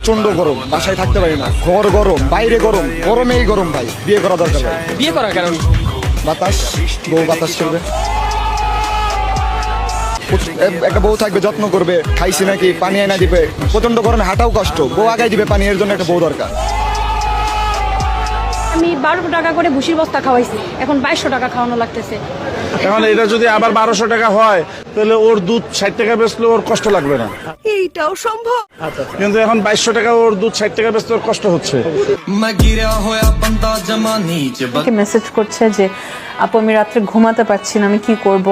প্রচন্ড গরম, বাসায় থাকতে পারি না, ঘর গরম, বাইরে গরম, গরমেই গরম ভাই। বিয়ে করা দরকার ভাই। বিয়ে করার কারণ বাতাস, বউ বাতাস করবে, একটা বউ থাকবে, যত্ন করবে, খাইছি নাকি, পানি এনে দিবে। প্রচন্ড গরমে হাঁটাও কষ্ট, বউ আগাই দিবে পানি, এর জন্য একটা বউ দরকার। আমি 1200 টাকা করে ভুসির বস্তা খাওয়াইছি, এখন 2200 টাকা খাওয়ানো লাগতেছে। এখন এটা যদি আবার 1200 টাকা হয় তাহলে ওর দুধ 60 টাকা বেচলে ওর কষ্ট লাগবে না, এইটাও সম্ভব। কিন্তু এখন 2200 টাকা ওর দুধ 60 টাকা বেচলে ওর কষ্ট হচ্ছে। মেসেজ করছে যে আপু আমি রাত্রে ঘুমাতে পারছি না, আমি কি করব।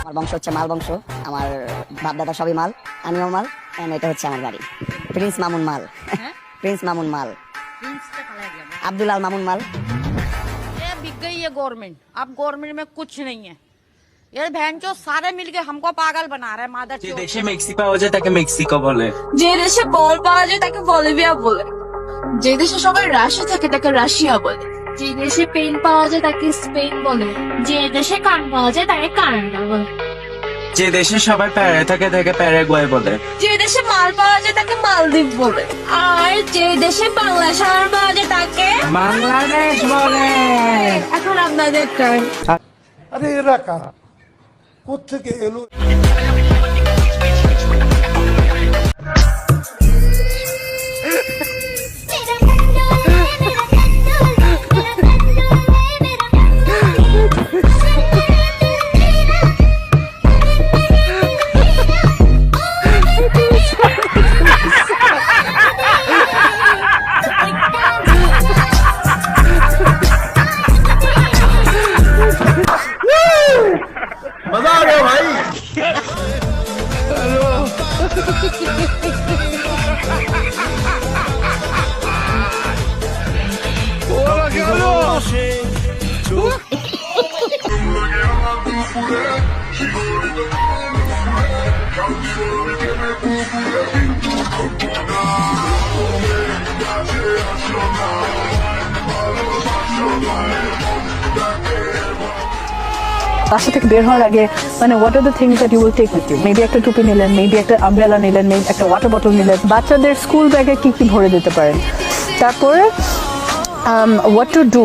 আমার বংশ হচ্ছে মাল বংশ, আমার বাপ দাদা সবই মাল, আমিও মাল। এন্ড এটা হচ্ছে আমার বাড়ি, প্রিন্স মামুন মাল। প্রিন্স মামুন মাল, আব্দুল আল মামুন মাল। ये बिक गई है गवर्नमेंट, अब गवर्नमेंट में कुछ नहीं है। ये बहन चो सारे मिलके हमको पागल बना रहे हैं मादर যে দেশে মেক্সি পাওয়া যায় তাকে মেক্সিকো বলে, যে দেশে বল পাওয়া যায় তাকে বলিভিয়া বলে, যে দেশে সবাই রাশিয়া থাকে তাকে রাশিয়া বলে, যে দেশে পেন পাওয়া যায় তাকে স্পেন বলে, যে দেশে কান পাওয়া যায় তাকে কানাডা বলে, যে দেশে সবাই প্যারে থাকে তাকে প্যারাগুয়ে বলে, যে দেশে মাল পাওয়া যায় তাকে মালদ্বীপ বলে, আর যে দেশে বাংলা সার পাওয়া যায় তাকে বাংলাদেশ বলে। এখন আপনাদের টার্ন। আরে এরা কারা, কোত্থেকে এলো? मजा आ गया भाई। বাসা থেকে বের হওয়ার আগে মানে what are the things that you will take with you. Maybe একটা টুপি নিলেন, মেবি একটা আমব্রেলা নিলেন, মেবি একটা ওয়াটার বটল নিলেন। বাচ্চাদের স্কুল ব্যাগে কি কি ভরে দিতে পারেন। তারপরে হোয়াট টু ডু।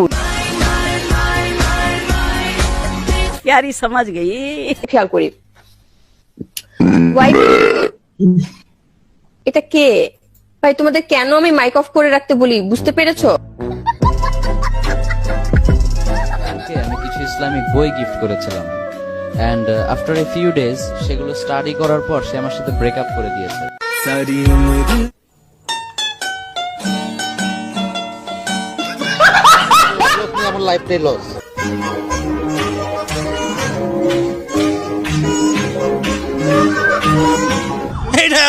यारी समझ गई। খেয়াল করি এটা কে ভাই, তোমাদের কেন আমি মাইক অফ করে রাখতে বলি বুঝতে পেরেছো? আমি কিছু ইসলামিক বই গিফট করেছিলাম, and after a few days সেগুলো স্টাডি করার পর সে আমার সাথে ব্রেকআপ করে দিয়েছে। আমার লাইফটাই লস।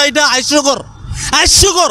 এটা হাস্যকর, হাস্যকর।